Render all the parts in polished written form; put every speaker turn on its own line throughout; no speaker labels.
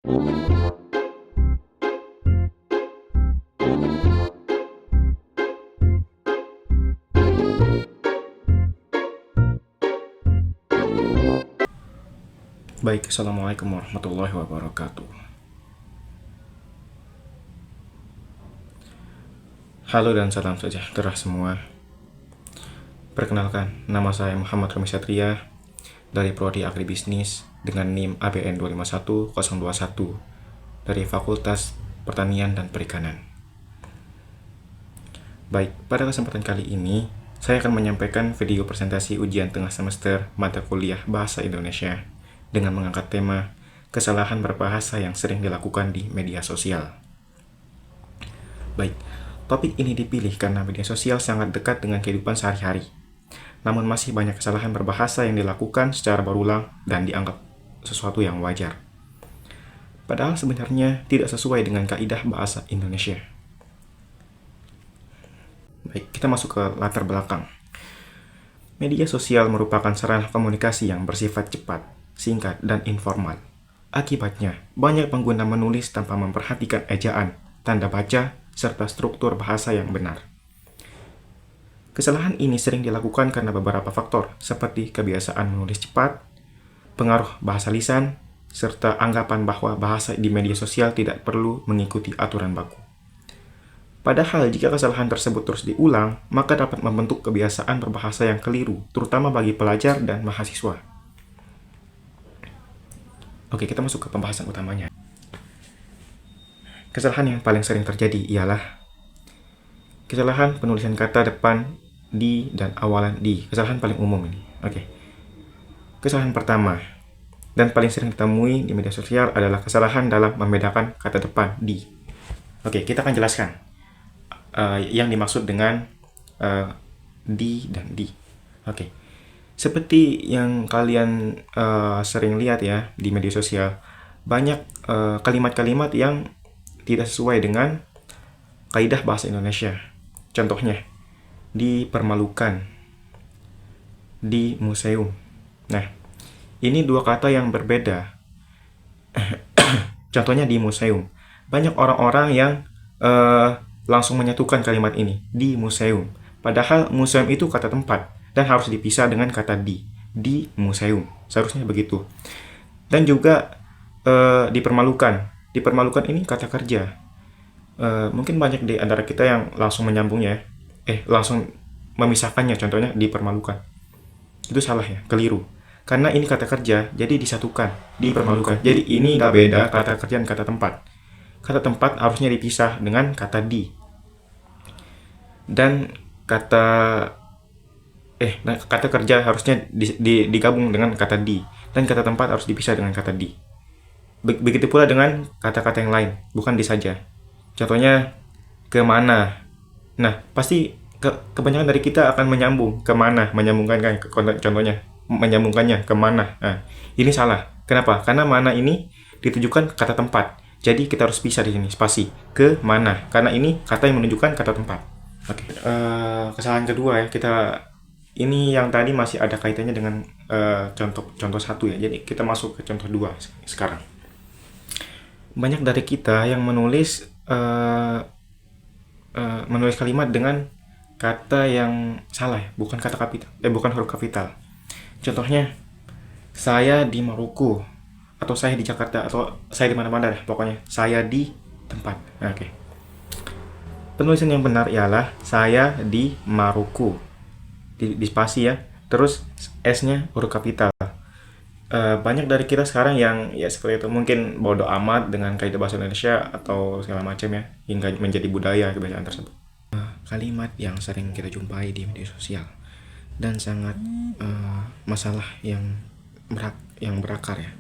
Baik, Assalamualaikum warahmatullahi wabarakatuh. Halo dan salam sejahtera semua. Perkenalkan, nama saya Muhammad Rumi Satria dari Prodi Agribisnis dengan NIM ABN 251021 dari Fakultas Pertanian dan Perikanan. Baik, pada kesempatan kali ini, saya akan menyampaikan video presentasi ujian tengah semester mata kuliah Bahasa Indonesia dengan mengangkat tema kesalahan berbahasa yang sering dilakukan di media sosial. Baik, topik ini dipilih karena media sosial sangat dekat dengan kehidupan sehari-hari. Namun masih banyak kesalahan berbahasa yang dilakukan secara berulang dan dianggap sesuatu yang wajar. Padahal sebenarnya tidak sesuai dengan kaidah bahasa Indonesia. Baik, kita masuk ke latar belakang. Media sosial merupakan sarana komunikasi yang bersifat cepat, singkat, dan informal. Akibatnya, banyak pengguna menulis tanpa memperhatikan ejaan, tanda baca, serta struktur bahasa yang benar. Kesalahan ini sering dilakukan karena beberapa faktor, seperti kebiasaan menulis cepat, pengaruh bahasa lisan, serta anggapan bahwa bahasa di media sosial tidak perlu mengikuti aturan baku. Padahal jika kesalahan tersebut terus diulang, maka dapat membentuk kebiasaan berbahasa yang keliru, terutama bagi pelajar dan mahasiswa. Oke, kita masuk ke pembahasan utamanya. Kesalahan yang paling sering terjadi ialah kesalahan penulisan kata depan di dan awalan di. Kesalahan paling umum ini. Oke. Kesalahan pertama dan paling sering ditemui di media sosial adalah kesalahan dalam membedakan kata depan di. Oke, kita akan jelaskan yang dimaksud dengan di dan di. Oke. Seperti yang kalian sering lihat ya di media sosial, banyak kalimat-kalimat yang tidak sesuai dengan kaidah bahasa Indonesia. Contohnya, dipermalukan, di museum. Nah, ini dua kata yang berbeda. Contohnya di museum. Banyak orang-orang yang langsung menyatukan kalimat ini, di museum. Padahal museum itu kata tempat dan harus dipisah dengan kata di museum. Seharusnya begitu. Dan juga dipermalukan. Dipermalukan ini kata kerja. Mungkin banyak di antara kita yang langsung menyambungnya, langsung memisahkannya. Contohnya dipermalukan. Itu salah ya, keliru. Karena ini kata kerja, jadi disatukan, dipermalukan. Jadi ini nggak beda kata kerja dan kata tempat. Kata tempat harusnya dipisah dengan kata di. Dan kata kerja harusnya digabung dengan kata di. Dan kata tempat harus dipisah dengan kata di. Begitu pula dengan kata-kata yang lain, bukan di saja. Contohnya, kemana. Nah, pasti kebanyakan dari kita akan menyambung kemana, menyambungkan contohnya, menyambungkannya kemana. Nah, ini salah. Kenapa? Karena mana ini ditujukan kata tempat. Jadi kita harus pisah di sini, spasi, ke mana. Karena ini kata yang menunjukkan kata tempat. Oke. Kesalahan kedua ya, ini yang tadi masih ada kaitannya dengan contoh satu ya. Jadi kita masuk ke contoh dua sekarang. Banyak dari kita yang menulis kalimat dengan kata yang salah ya, bukan kata kapital, bukan huruf kapital. Contohnya, saya di Maluku, atau saya di Jakarta, atau saya di mana-mana deh, pokoknya saya di tempat. Nah, oke. Penulisan yang benar ialah saya di Maluku, di spasi ya, terus S-nya huruf kapital. Banyak dari kita sekarang yang ya seperti itu, mungkin bodoh amat dengan kaidah bahasa Indonesia atau segala macam ya, hingga menjadi budaya kebiasaan tersebut. Kalimat yang sering kita jumpai di media sosial dan sangat masalah yang berakar ya.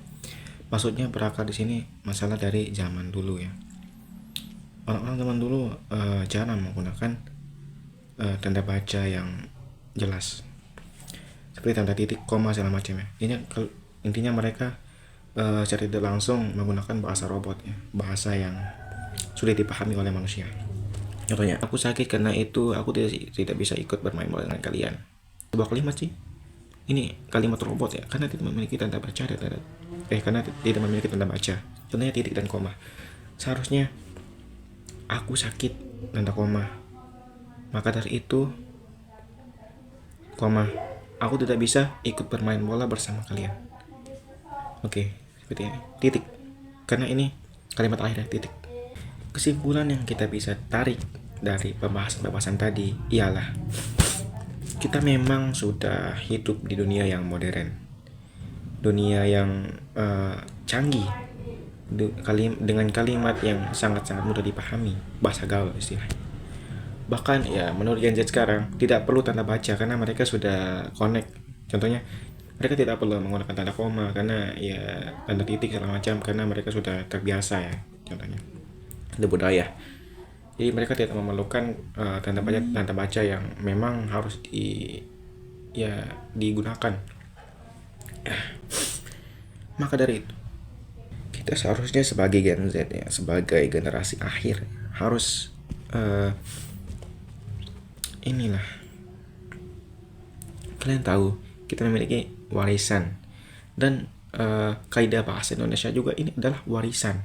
Maksudnya berakar di sini masalah dari zaman dulu ya. Orang-orang zaman dulu jarang menggunakan tanda baca yang jelas, seperti tanda titik, koma, segala macam ya. Intinya mereka secara tidak langsung menggunakan bahasa robot ya, bahasa yang sulit dipahami oleh manusia. Contohnya, aku sakit karena itu aku tidak bisa ikut bermain bola dengan kalian. Sebuah kalimat sih, ini kalimat robot ya, karena tidak memiliki tanda baca karena tidak memiliki tanda baca. Contohnya titik dan koma. Seharusnya aku sakit, tanda koma. Maka dari itu, koma, aku tidak bisa ikut bermain bola bersama kalian. Oke, seperti ini. Titik. Karena ini kalimat akhir ya, titik. Kesimpulan yang kita bisa tarik dari pembahasan tadi ialah kita memang sudah hidup di dunia yang modern, dunia yang canggih, dengan kalimat yang sangat-sangat mudah dipahami, bahasa gaul istilahnya. Bahkan ya menurut Gen Z sekarang tidak perlu tanda baca karena mereka sudah connect. Contohnya mereka tidak perlu menggunakan tanda koma karena ya tanda titik segala macam karena mereka sudah terbiasa ya, contohnya ada budaya. Jadi mereka tidak memerlukan tanda baca yang memang harus digunakan. Maka dari itu kita seharusnya sebagai Gen Z ya, sebagai generasi akhir harus inilah, kalian tahu kita memiliki warisan dan kaidah bahasa Indonesia juga ini adalah warisan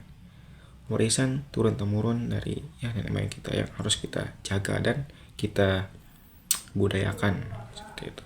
turun temurun dari ya nenek moyang kita yang harus kita jaga dan kita budayakan seperti itu.